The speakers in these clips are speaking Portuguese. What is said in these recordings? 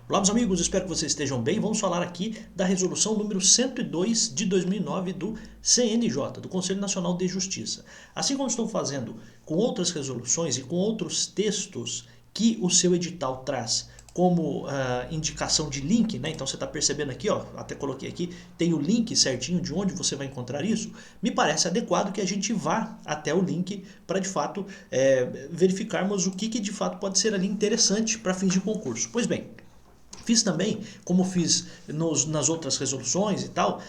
Olá, meus amigos, espero que vocês estejam bem. Vamos falar aqui da resolução número 102 de 2009 do CNJ, do Conselho Nacional de Justiça. Assim como estou fazendo com outras resoluções e com outros textos que o seu edital traz como indicação de link, né? Então você está percebendo aqui, ó, até coloquei aqui, tem o link certinho de onde você vai encontrar isso. Me parece adequado que a gente vá até o link para de fato verificarmos o que de fato pode ser ali interessante para fins de concurso. Pois bem, fiz também, como fiz nas outras resoluções e tal,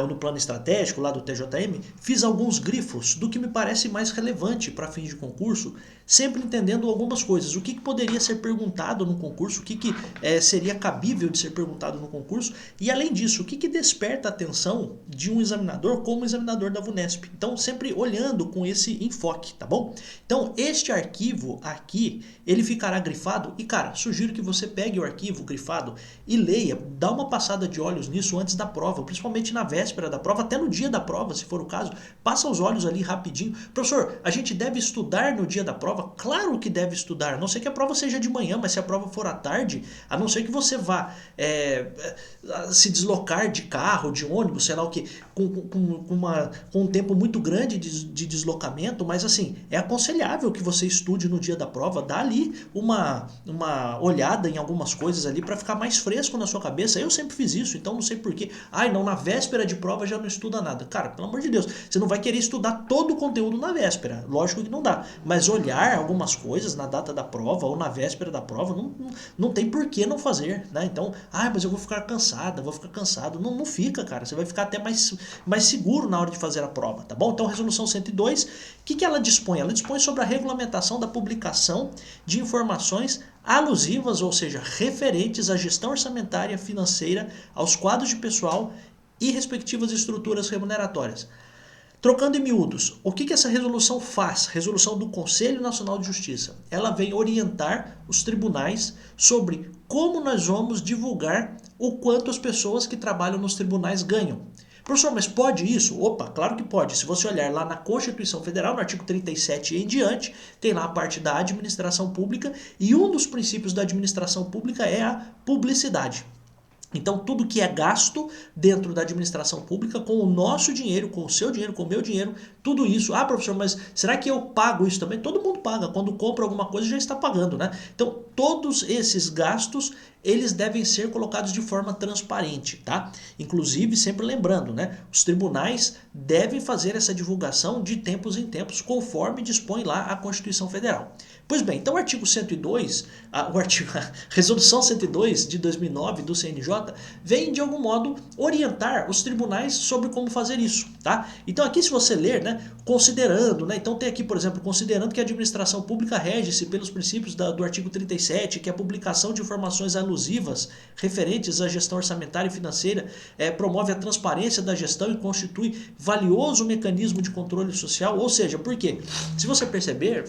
no plano estratégico lá do TJM, fiz alguns grifos do que me parece mais relevante para fins de concurso, sempre entendendo algumas coisas. O que poderia ser perguntado no concurso, o que seria cabível de ser perguntado no concurso, e além disso, o que desperta a atenção de um examinador como examinador da VUNESP. Então, sempre olhando com esse enfoque, tá bom? Então, este arquivo aqui, ele ficará grifado e, cara, sugiro que você pegue o arquivo grifado e leia, dá uma passada de olhos nisso antes da prova, principalmente na véspera da prova, até no dia da prova, se for o caso, passa os olhos ali rapidinho. Professor, a gente deve estudar no dia da prova? Claro que deve estudar, a não ser que a prova seja de manhã, mas se a prova for à tarde, a não ser que você vá se deslocar de carro, de ônibus, sei lá o que, com um tempo muito grande de deslocamento, mas assim, é aconselhável que você estude no dia da prova, dá ali uma olhada em algumas coisas ali para ficar mais fresco na sua cabeça. Eu sempre fiz isso, então não sei porquê. Ai, não, na véspera de prova já não estuda nada. Cara, pelo amor de Deus, você não vai querer estudar todo o conteúdo na véspera. Lógico que não dá. Mas olhar algumas coisas na data da prova ou na véspera da prova, não tem por que não fazer, né? Então, mas eu vou ficar cansada, vou ficar cansado. Não fica, cara. Você vai ficar até mais seguro na hora de fazer a prova, tá bom? Então, resolução 102, o que ela dispõe? Ela dispõe sobre a regulamentação da publicação de informações alusivas, ou seja, referentes à gestão orçamentária financeira, aos quadros de pessoal e respectivas estruturas remuneratórias. Trocando em miúdos, o que essa resolução faz? Resolução do Conselho Nacional de Justiça. Ela vem orientar os tribunais sobre como nós vamos divulgar o quanto as pessoas que trabalham nos tribunais ganham. Professor, mas pode isso? Opa, claro que pode. Se você olhar lá na Constituição Federal, no artigo 37 e em diante, tem lá a parte da administração pública e um dos princípios da administração pública é a publicidade. Então, tudo que é gasto dentro da administração pública, com o nosso dinheiro, com o seu dinheiro, com o meu dinheiro, tudo isso. Ah, professor, mas será que eu pago isso também? Todo mundo paga. Quando compra alguma coisa, já está pagando, né? Então, todos esses gastos, eles devem ser colocados de forma transparente, tá? Inclusive, sempre lembrando, né? Os tribunais devem fazer essa divulgação de tempos em tempos, conforme dispõe lá a Constituição Federal. Pois bem, então o artigo 102, a resolução 102 de 2009 do CNJ, vem de algum modo orientar os tribunais sobre como fazer isso, tá? Então aqui se você ler, né, considerando, né, então tem aqui, por exemplo, considerando que a administração pública rege-se pelos princípios do artigo 37, que a publicação de informações alusivas referentes à gestão orçamentária e financeira promove a transparência da gestão e constitui valioso mecanismo de controle social, ou seja, por quê? Se você perceber,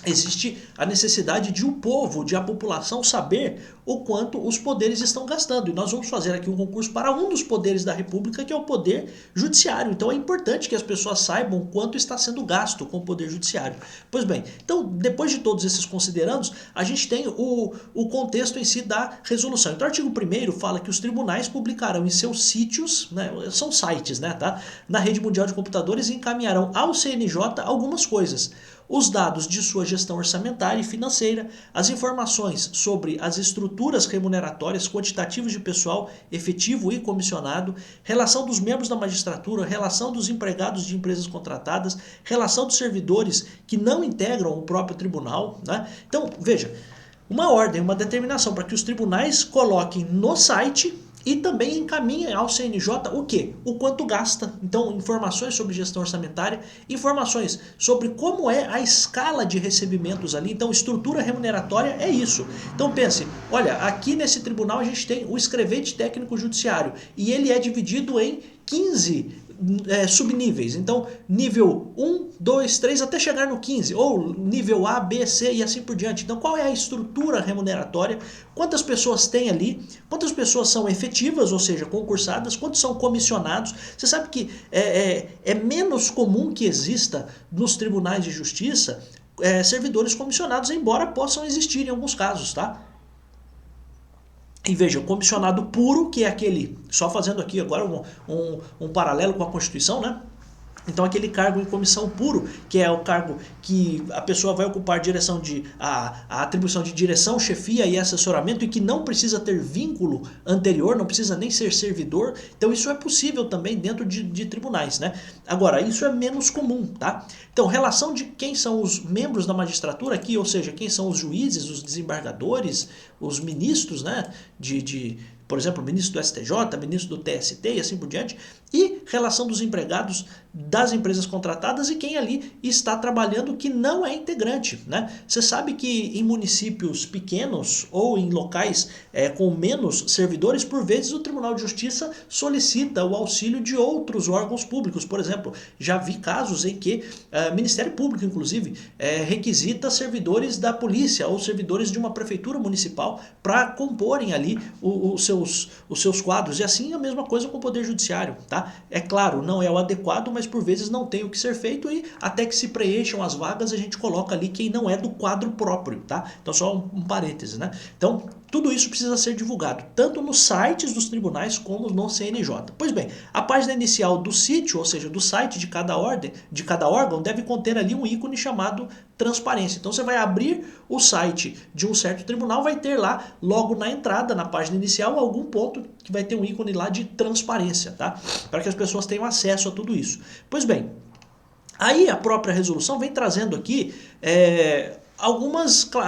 existe a necessidade de o povo, de a população saber o quanto os poderes estão gastando. E nós vamos fazer aqui um concurso para um dos poderes da República, que é o poder judiciário. Então é importante que as pessoas saibam quanto está sendo gasto com o poder judiciário. Pois bem, então depois de todos esses considerandos, a gente tem o contexto em si da resolução. Então o artigo 1º fala que os tribunais publicarão em seus sítios, né, são sites, né, tá, na rede mundial de computadores e encaminharão ao CNJ algumas coisas. Os dados de sua gestão orçamentária e financeira, as informações sobre as estruturas remuneratórias, quantitativos de pessoal efetivo e comissionado, relação dos membros da magistratura, relação dos empregados de empresas contratadas, relação dos servidores que não integram o próprio tribunal, né? Então, veja, uma ordem, uma determinação para que os tribunais coloquem no site e também encaminha ao CNJ o quê? O quanto gasta. Então, informações sobre gestão orçamentária, informações sobre como é a escala de recebimentos ali. Então, estrutura remuneratória é isso. Então, pense, olha, aqui nesse tribunal a gente tem o escrevente técnico judiciário e ele é dividido em 15 subníveis. Então, nível 1, 2, 3, até chegar no 15, ou nível A, B, C e assim por diante. Então, qual é a estrutura remuneratória? Quantas pessoas tem ali? Quantas pessoas são efetivas, ou seja, concursadas? Quantos são comissionados? Você sabe que é menos comum que exista nos tribunais de justiça servidores comissionados, embora possam existir em alguns casos, tá? E veja, o comissionado puro, que é aquele, só fazendo aqui agora um paralelo com a Constituição, né? Então aquele cargo em comissão puro, que é o cargo que a pessoa vai ocupar a atribuição de direção, chefia e assessoramento e que não precisa ter vínculo anterior, não precisa nem ser servidor. Então isso é possível também dentro de tribunais, né? Agora, isso é menos comum, tá? Então, relação de quem são os membros da magistratura aqui, ou seja, quem são os juízes, os desembargadores, os ministros, né? Por exemplo, ministro do STJ, ministro do TST e assim por diante, e relação dos empregados das empresas contratadas e quem ali está trabalhando que não é integrante, né? Você sabe que em municípios pequenos ou em locais com menos servidores, por vezes o Tribunal de Justiça solicita o auxílio de outros órgãos públicos. Por exemplo, já vi casos em que o Ministério Público, inclusive, requisita servidores da polícia ou servidores de uma prefeitura municipal para comporem ali os seus quadros. E assim a mesma coisa com o Poder Judiciário, tá? É claro, não é o adequado, mas por vezes não tem o que ser feito e até que se preencham as vagas a gente coloca ali quem não é do quadro próprio, tá? Então só um parêntese, né? Então tudo isso precisa ser divulgado, tanto nos sites dos tribunais como no CNJ. Pois bem, a página inicial do sítio, ou seja, do site de cada órgão, deve conter ali um ícone chamado transparência. Então você vai abrir o site de um certo tribunal, vai ter lá, logo na entrada, na página inicial, algum ponto que vai ter um ícone lá de transparência, tá? Para que as pessoas tenham acesso a tudo isso. Pois bem, aí a própria resolução vem trazendo aqui algumas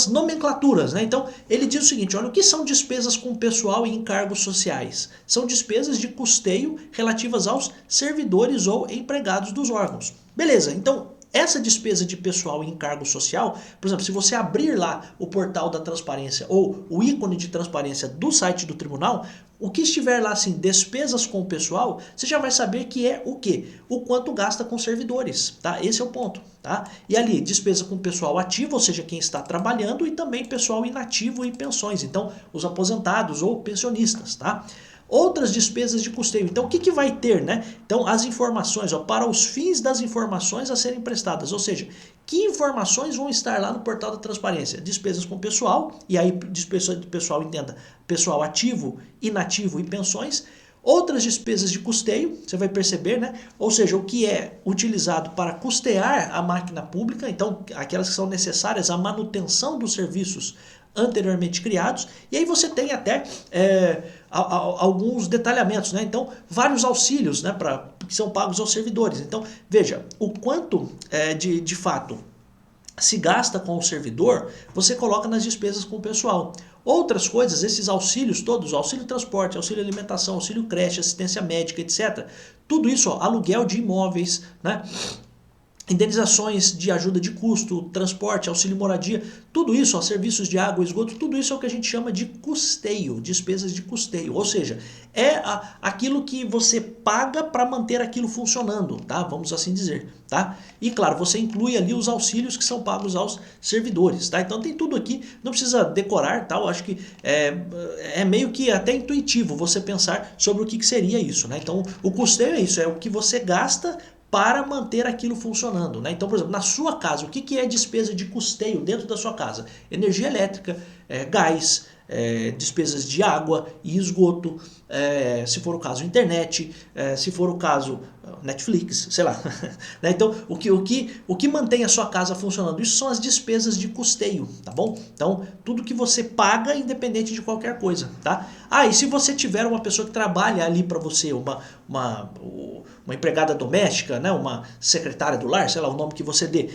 nomenclaturas, né? Então ele diz o seguinte: olha, o que são despesas com pessoal e encargos sociais? São despesas de custeio relativas aos servidores ou empregados dos órgãos. Beleza, então essa despesa de pessoal e encargo social, por exemplo, se você abrir lá o portal da transparência ou o ícone de transparência do site do tribunal, o que estiver lá assim, despesas com o pessoal, você já vai saber que é o quê? O quanto gasta com servidores, tá? Esse é o ponto, tá? E ali, despesa com pessoal ativo, ou seja, quem está trabalhando, e também pessoal inativo e pensões, então os aposentados ou pensionistas, tá? Outras despesas de custeio. Então, o que vai ter, né? Então, as informações, ó, para os fins das informações a serem prestadas. Ou seja, que informações vão estar lá no portal da transparência? Despesas com pessoal, e aí despesa de pessoal, entenda, pessoal ativo, inativo e pensões. Outras despesas de custeio, você vai perceber, né? Ou seja, o que é utilizado para custear a máquina pública, então aquelas que são necessárias à manutenção dos serviços anteriormente criados, e aí você tem até alguns detalhamentos, né? Então, vários auxílios, né, que são pagos aos servidores. Então, veja, o quanto de fato se gasta com o servidor, você coloca nas despesas com o pessoal. Outras coisas, esses auxílios todos, auxílio transporte, auxílio alimentação, auxílio creche, assistência médica, etc. Tudo isso, ó, aluguel de imóveis, né? Indenizações de ajuda de custo, transporte, auxílio moradia, tudo isso, ó, serviços de água, esgoto, tudo isso é o que a gente chama de custeio, despesas de custeio. Ou seja, é aquilo que você paga para manter aquilo funcionando, tá? Vamos assim dizer, tá? E claro, você inclui ali os auxílios que são pagos aos servidores, tá? Então tem tudo aqui, não precisa decorar, tá? Eu acho que é meio que até intuitivo você pensar sobre o que seria isso, né? Então o custeio é isso, é o que você gasta para manter aquilo funcionando, né? Então, por exemplo, na sua casa, o que é despesa de custeio dentro da sua casa? Energia elétrica, gás, despesas de água e esgoto, se for o caso, internet, se for o caso, Netflix, sei lá. Então, o que mantém a sua casa funcionando? Isso são as despesas de custeio, tá bom? Então, tudo que você paga independente de qualquer coisa, tá? Ah, e se você tiver uma pessoa que trabalha ali para você, uma empregada doméstica, né? Uma secretária do lar, sei lá o nome que você dê,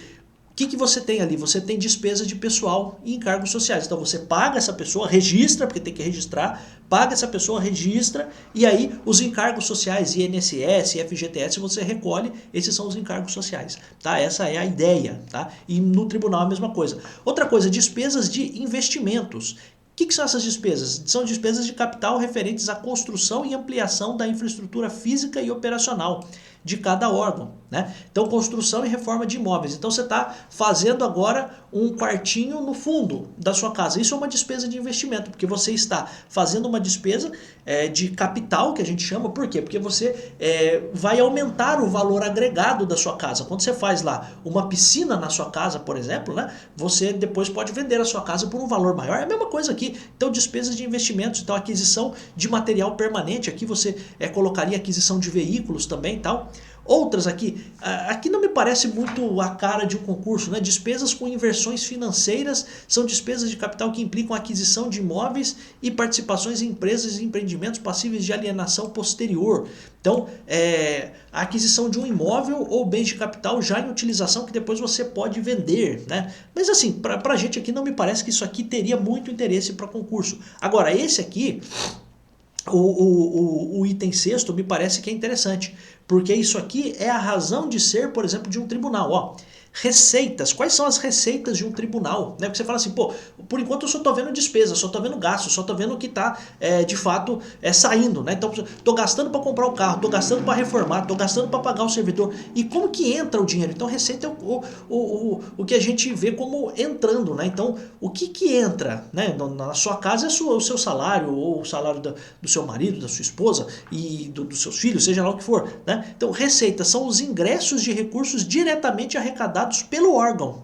o que você tem ali? Você tem despesa de pessoal e encargos sociais. Então você paga essa pessoa, registra, porque tem que registrar, paga essa pessoa, registra, e aí os encargos sociais, INSS, FGTS, você recolhe, esses são os encargos sociais, tá? Essa é a ideia, tá? E no tribunal a mesma coisa. Outra coisa, despesas de investimentos. O que são essas despesas? São despesas de capital referentes à construção e ampliação da infraestrutura física e operacional. de cada órgão, né? Então, construção e reforma de imóveis. Então, você está fazendo agora um quartinho no fundo da sua casa. Isso é uma despesa de investimento, porque você está fazendo uma despesa de capital, que a gente chama. Por quê? Porque você vai aumentar o valor agregado da sua casa. Quando você faz lá uma piscina na sua casa, por exemplo, né, você depois pode vender a sua casa por um valor maior. É a mesma coisa aqui. Então, despesas de investimentos, então aquisição de material permanente. Aqui você colocaria aquisição de veículos também e tal. Outras aqui não me parece muito a cara de um concurso, né? Despesas com inversões financeiras são despesas de capital que implicam a aquisição de imóveis e participações em empresas e empreendimentos passíveis de alienação posterior. Então, a aquisição de um imóvel ou bens de capital já em utilização que depois você pode vender, né? Mas assim, para a gente aqui não me parece que isso aqui teria muito interesse para concurso. Agora, esse aqui... O item sexto me parece que é interessante, porque isso aqui é a razão de ser, por exemplo, de um tribunal. Ó, receitas. Quais são as receitas de um tribunal? Né? Porque você fala assim, pô, por enquanto eu só estou vendo despesa, só estou vendo gasto, só estou vendo o que está, de fato, saindo. Né? Então, estou gastando para comprar o carro, estou gastando para reformar, estou gastando para pagar o servidor. E como que entra o dinheiro? Então, receita é o que a gente vê como entrando. Né? Então, o que entra, né? Na sua casa é o seu salário, ou o salário do seu marido, da sua esposa e dos seus filhos, seja lá o que for. Né? Então, receitas são os ingressos de recursos diretamente arrecadados pelo órgão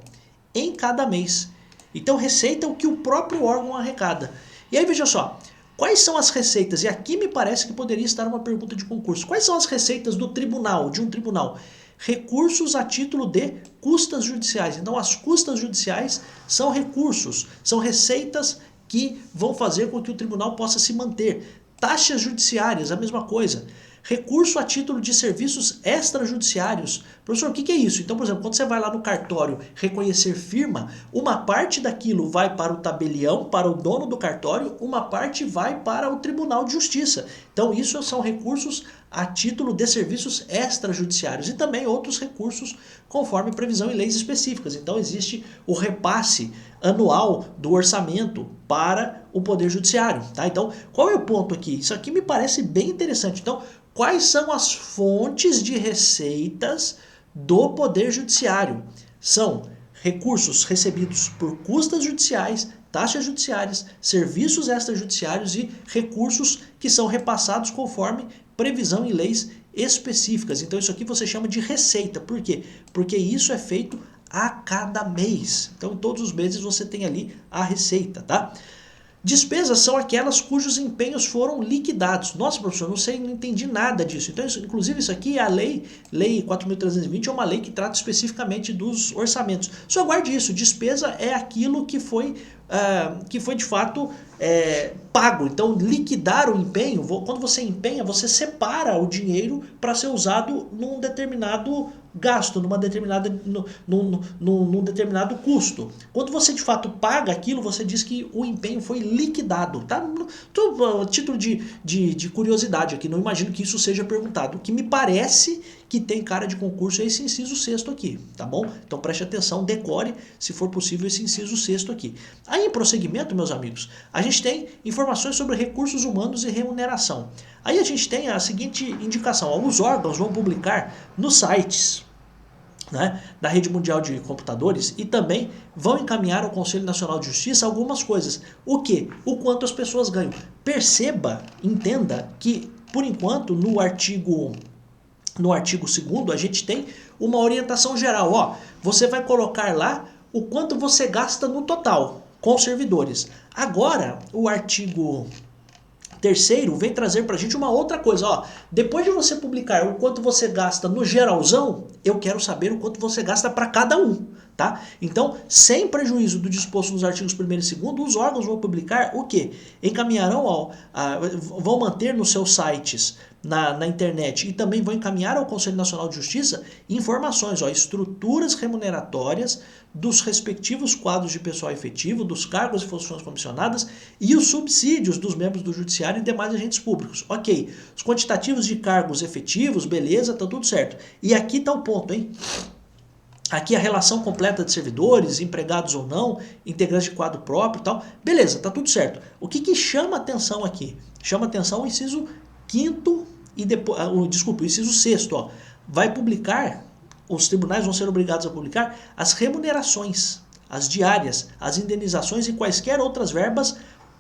em cada mês. Então, receita é o que o próprio órgão arrecada. E aí, veja só, quais são as receitas? E aqui me parece que poderia estar uma pergunta de concurso. Quais são as receitas do tribunal, de um tribunal? Recursos a título de custas judiciais. Então, as custas judiciais são recursos, são receitas que vão fazer com que o tribunal possa se manter. Taxas judiciárias, a mesma coisa. Recurso a título de serviços extrajudiciários. Professor, o que é isso? Então, por exemplo, quando você vai lá no cartório reconhecer firma, uma parte daquilo vai para o tabelião, para o dono do cartório, uma parte vai para o Tribunal de Justiça. Então, isso são recursos a título de serviços extrajudiciários e também outros recursos conforme previsão em leis específicas. Então, existe o repasse anual do orçamento para o Poder Judiciário. Tá? Então, qual é o ponto aqui? Isso aqui me parece bem interessante. Então, quais são as fontes de receitas do Poder Judiciário? São recursos recebidos por custas judiciais, taxas judiciárias, serviços extrajudiciários e recursos que são repassados conforme previsão em leis específicas. Então isso aqui você chama de receita. Por quê? Porque isso é feito a cada mês. Então todos os meses você tem ali a receita, tá? Despesas são aquelas cujos empenhos foram liquidados. Nossa, professor, não entendi nada disso. Então, inclusive, isso aqui é a lei 4.320, é uma lei que trata especificamente dos orçamentos. Só guarde isso, despesa é aquilo que foi de fato pago. Então, liquidar o empenho, quando você empenha, você separa o dinheiro para ser usado num determinado gasto, num determinado custo. Quando você de fato paga aquilo, você diz que o empenho foi liquidado. Tá? Título de curiosidade aqui, não imagino que isso seja perguntado. O que me parece que tem cara de concurso é esse inciso sexto aqui, tá bom? Então preste atenção, decore, se for possível, esse inciso sexto aqui. Aí em prosseguimento, meus amigos, a gente tem informações sobre recursos humanos e remuneração. Aí a gente tem a seguinte indicação, alguns órgãos vão publicar nos sites, né, da Rede Mundial de Computadores e também vão encaminhar ao Conselho Nacional de Justiça algumas coisas. O que? O quanto as pessoas ganham. Perceba, entenda que, por enquanto, no artigo 2º, a gente tem uma orientação geral. Ó, você vai colocar lá o quanto você gasta no total com os servidores. Agora, o artigo 3º vem trazer para a gente uma outra coisa. Ó, depois de você publicar o quanto você gasta no geralzão, eu quero saber o quanto você gasta para cada um. Tá? Então, sem prejuízo do disposto nos artigos 1º e 2º, os órgãos vão publicar o quê? Encaminharão vão manter nos seus sites na internet e também vão encaminhar ao Conselho Nacional de Justiça informações, estruturas remuneratórias dos respectivos quadros de pessoal efetivo, dos cargos e funções comissionadas e os subsídios dos membros do Judiciário e demais agentes públicos. Ok, os quantitativos de cargos efetivos, beleza, tá tudo certo. E aqui tá o ponto, hein? Aqui a relação completa de servidores, empregados ou não, integrantes de quadro próprio e tal. Beleza, tá tudo certo. O que chama atenção aqui? Chama atenção o inciso 5º e depois, o inciso 6º, ó. vai publicar, os tribunais vão ser obrigados a publicar as remunerações, as diárias, as indenizações e quaisquer outras verbas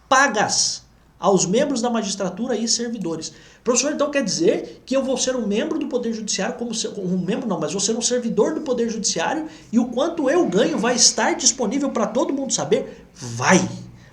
pagas aos membros da magistratura e servidores. Professor, então quer dizer que eu vou ser um membro do Poder Judiciário, um membro não, mas vou ser um servidor do Poder Judiciário e o quanto eu ganho vai estar disponível para todo mundo saber? Vai!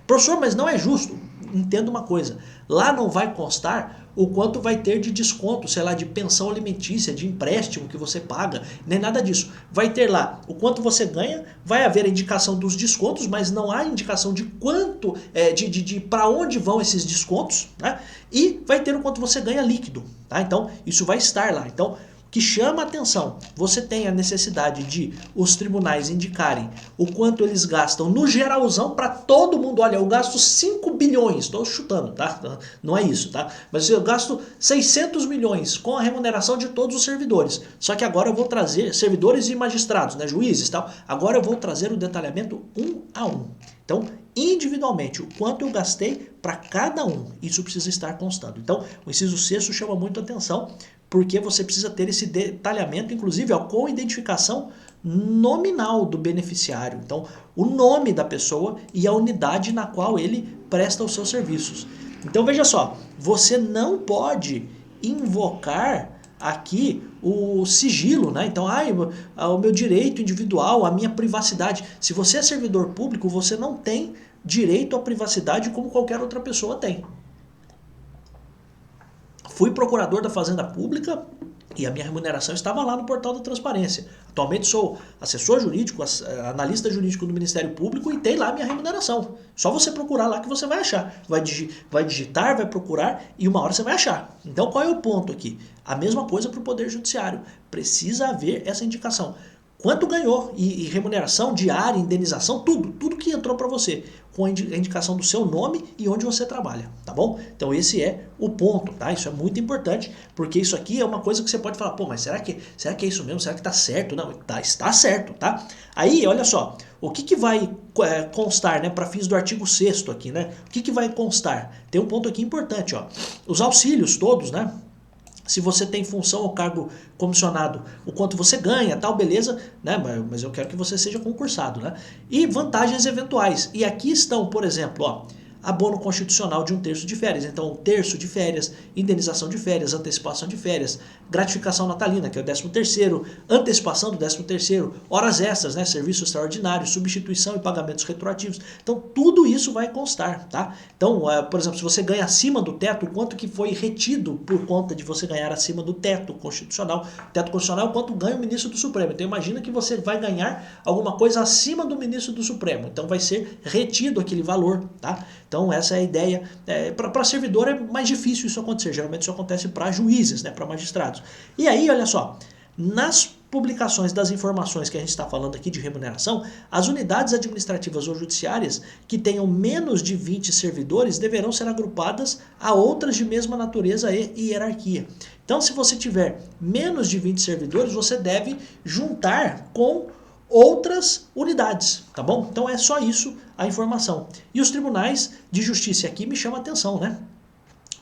Professor, mas não é justo. Entenda uma coisa, lá não vai constar o quanto vai ter de desconto, sei lá, de pensão alimentícia, de empréstimo que você paga, nem nada disso. Vai ter lá o quanto você ganha, vai haver a indicação dos descontos, mas não há indicação de quanto, de para onde vão esses descontos, né? E vai ter o quanto você ganha líquido, tá? Então, isso vai estar lá. Então, que chama a atenção, você tem a necessidade de os tribunais indicarem o quanto eles gastam no geralzão para todo mundo. Olha, eu gasto 5 bilhões, estou chutando, tá? Não é isso, tá? Mas eu gasto 600 milhões com a remuneração de todos os servidores. Só que agora eu vou trazer servidores e magistrados, né, juízes e tal. Agora eu vou trazer o detalhamento um a um. Então, individualmente, o quanto eu gastei para cada um. Isso precisa estar constando. Então, o inciso 6º chama muito atenção, porque você precisa ter esse detalhamento, inclusive com identificação nominal do beneficiário. Então, o nome da pessoa e a unidade na qual ele presta os seus serviços. Então, veja só, você não pode invocar aqui o sigilo, né? Então, o meu direito individual, a minha privacidade. Se você é servidor público, você não tem direito à privacidade como qualquer outra pessoa tem. Fui procurador da Fazenda Pública e a minha remuneração estava lá no portal da transparência. Atualmente sou assessor jurídico, analista jurídico do Ministério Público e tem lá a minha remuneração. Só você procurar lá que você vai achar. Vai digitar, vai procurar e uma hora você vai achar. Então qual é o ponto aqui? A mesma coisa para o Poder Judiciário. Precisa haver essa indicação. Quanto ganhou e remuneração, diária, indenização, tudo que entrou para você, com a indicação do seu nome e onde você trabalha, tá bom? Então esse é o ponto, tá? Isso é muito importante, porque isso aqui é uma coisa que você pode falar, pô, mas será que é isso mesmo? Será que tá certo? Não, está certo, tá? Aí, olha só, o que vai constar, né, para fins do artigo 6º aqui, né? O que vai constar? Tem um ponto aqui importante, ó. Os auxílios todos, né? Se você tem função ou cargo comissionado, o quanto você ganha, tal, beleza, né? Mas eu quero que você seja concursado, né? E vantagens eventuais. E aqui estão, por exemplo, ó, abono constitucional de 1/3 de férias. Então, 1/3 de férias, indenização de férias, antecipação de férias, gratificação natalina, que é o 13º, antecipação do 13º, horas extras, né, serviço extraordinário, substituição e pagamentos retroativos. Então, tudo isso vai constar, tá? Então, por exemplo, se você ganha acima do teto, o quanto que foi retido por conta de você ganhar acima do teto constitucional. Teto constitucional é o quanto ganha o ministro do Supremo. Então, imagina que você vai ganhar alguma coisa acima do ministro do Supremo. Então, vai ser retido aquele valor, tá? Então, essa é a ideia. Para servidor é mais difícil isso acontecer. Geralmente isso acontece para juízes, né, para magistrados. E aí, olha só, nas publicações das informações que a gente está falando aqui de remuneração, as unidades administrativas ou judiciárias que tenham menos de 20 servidores deverão ser agrupadas a outras de mesma natureza e hierarquia. Então, se você tiver menos de 20 servidores, você deve juntar com outras unidades, tá bom? Então é só isso a informação. E os tribunais de justiça aqui me chama a atenção, né?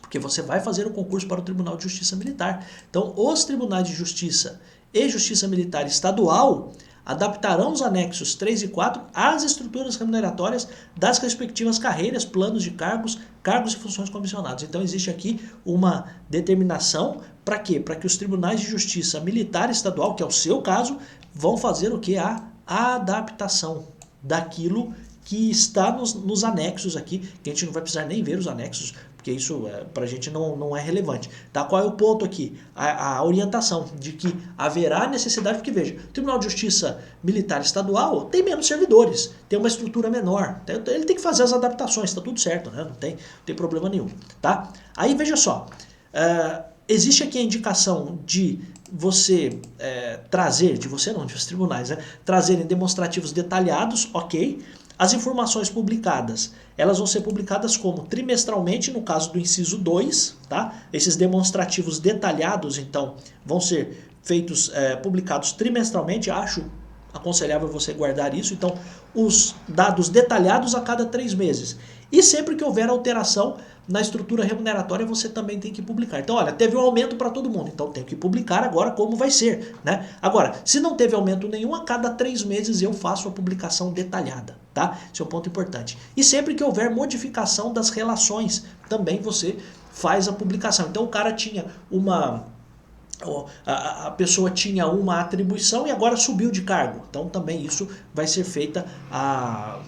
Porque você vai fazer o concurso para o Tribunal de Justiça Militar. Então, os tribunais de justiça e justiça militar estadual adaptarão os anexos 3 e 4 às estruturas remuneratórias das respectivas carreiras, planos de cargos e funções comissionados. Então, existe aqui uma determinação para quê? Para que os tribunais de justiça militar estadual, que é o seu caso, vão fazer o que? A adaptação daquilo que está nos anexos aqui, que a gente não vai precisar nem ver os anexos, porque isso para a gente não é relevante. Tá? Qual é o ponto aqui? A orientação de que haverá necessidade, porque veja, o Tribunal de Justiça Militar Estadual tem menos servidores, tem uma estrutura menor, ele tem que fazer as adaptações, está tudo certo, né? Não tem problema nenhum. Tá? Aí veja só, existe aqui a indicação de você trazer, de você não, de os tribunais, né, trazerem demonstrativos detalhados, ok. As informações publicadas, elas vão ser publicadas como trimestralmente, no caso do inciso 2, tá? Esses demonstrativos detalhados, então, vão ser feitos, publicados trimestralmente, acho aconselhável você guardar isso. Então, os dados detalhados a cada 3 meses. E sempre que houver alteração na estrutura remuneratória, você também tem que publicar. Então, olha, teve um aumento para todo mundo, então tem que publicar agora como vai ser, né? Agora, se não teve aumento nenhum, a cada 3 meses eu faço a publicação detalhada, tá? Esse é um ponto importante. E sempre que houver modificação das relações, também você faz a publicação. Então, o cara tinha a pessoa tinha uma atribuição e agora subiu de cargo. Então também isso vai ser feita a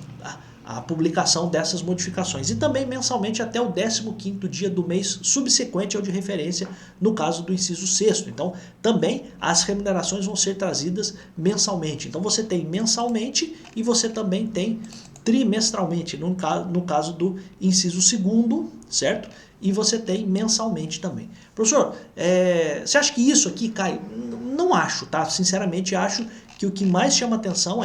publicação dessas modificações. E também mensalmente até o 15º dia do mês subsequente ao de referência, no caso do inciso 6º. Então também as remunerações vão ser trazidas mensalmente. Então você tem mensalmente e você também tem trimestralmente, no caso do inciso 2º, certo? E você tem mensalmente também. Professor, você acha que isso aqui cai? Não acho, tá? Sinceramente acho que o que mais chama atenção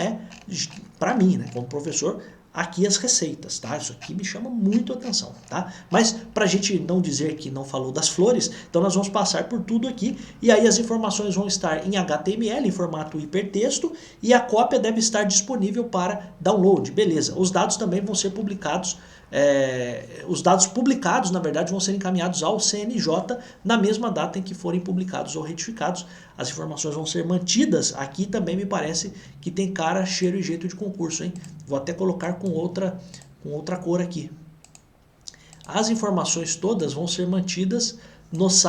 para mim, né, como professor, aqui as receitas, tá? Isso aqui me chama muito a atenção, tá? Mas pra gente não dizer que não falou das flores, então nós vamos passar por tudo aqui e aí as informações vão estar em HTML, em formato hipertexto, e a cópia deve estar disponível para download, beleza. Os dados também vão ser publicados, os dados publicados, na verdade, vão ser encaminhados ao CNJ na mesma data em que forem publicados ou retificados. As informações vão ser mantidas. Aqui também me parece que tem cara, cheiro e jeito de concurso, hein? Vou até colocar com outra cor aqui. As informações todas vão ser mantidas nos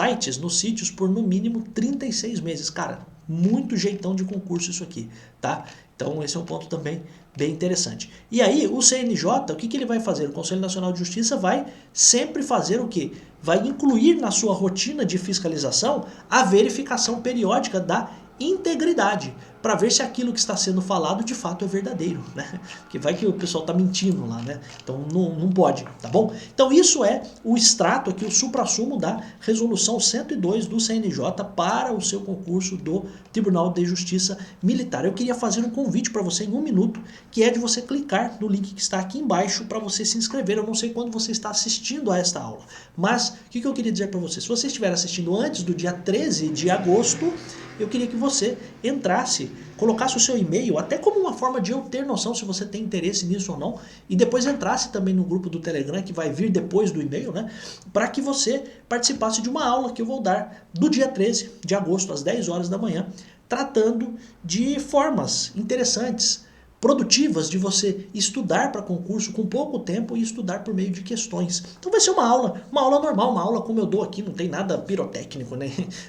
sítios, por no mínimo 36 meses. Cara, muito jeitão de concurso isso aqui, tá? Então esse é um ponto também bem interessante. E aí o CNJ, o que ele vai fazer? O Conselho Nacional de Justiça vai sempre fazer o quê? Vai incluir na sua rotina de fiscalização a verificação periódica da integridade, para ver se aquilo que está sendo falado de fato é verdadeiro, né? Porque vai que o pessoal está mentindo lá, né? Então não pode, tá bom? Então isso é o extrato aqui, o suprassumo da resolução 102 do CNJ para o seu concurso do Tribunal de Justiça Militar. Eu queria fazer um convite para você em 1 minuto, que é de você clicar no link que está aqui embaixo para você se inscrever. Eu não sei quando você está assistindo a esta aula, mas o que eu queria dizer para você? Se você estiver assistindo antes do dia 13 de agosto, eu queria que você entrasse, colocasse o seu e-mail, até como uma forma de eu ter noção se você tem interesse nisso ou não, e depois entrasse também no grupo do Telegram, que vai vir depois do e-mail, né? Para que você participasse de uma aula que eu vou dar do dia 13 de agosto, às 10 horas da manhã, tratando de formas interessantes, produtivas de você estudar para concurso com pouco tempo e estudar por meio de questões. Então vai ser uma aula normal, uma aula como eu dou aqui, não tem nada pirotécnico,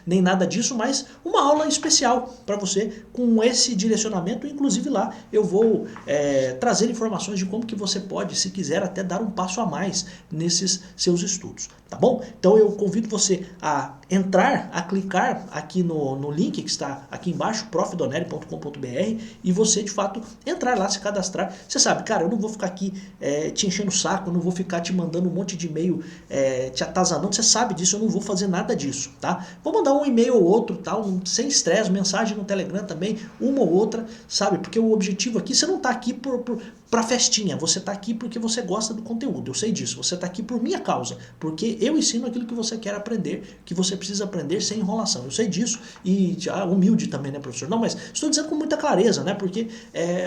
nem nada disso, mas uma aula especial para você com esse direcionamento. Inclusive lá eu vou trazer informações de como que você pode, se quiser, até dar um passo a mais nesses seus estudos, tá bom? Então eu convido você a entrar, a clicar aqui no link que está aqui embaixo, profdoneri.com.br, e você de fato entrar lá, se cadastrar. Você sabe, cara, eu não vou ficar aqui te enchendo o saco, eu não vou ficar te mandando um monte de e-mail te atazanando, você sabe disso, eu não vou fazer nada disso, tá? Vou mandar um e-mail ou outro, tal, sem estresse, mensagem no Telegram também, uma ou outra, sabe? Porque o objetivo aqui, você não tá aqui pra festinha, você tá aqui porque você gosta do conteúdo, eu sei disso, você tá aqui por minha causa, porque eu ensino aquilo que você quer aprender, que você precisa aprender sem enrolação, eu sei disso, e humilde também, né, professor? Não, mas estou dizendo com muita clareza, né, porque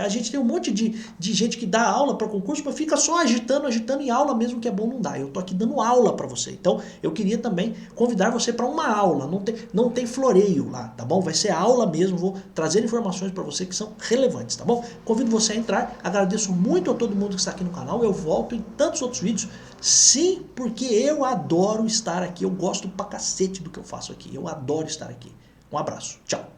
a gente tem um monte de gente que dá aula para concurso, mas fica só agitando em aula, mesmo que é bom não dá, eu tô aqui dando aula para você, então eu queria também convidar você para uma aula, não tem floreio lá, tá bom? Vai ser aula mesmo, vou trazer informações para você que são relevantes, tá bom? Convido você a entrar, agradeço muito a todo mundo que está aqui no canal, eu volto em tantos outros vídeos, sim, porque eu adoro estar aqui, eu gosto pra cacete do que eu faço aqui, eu adoro estar aqui. Um abraço, tchau!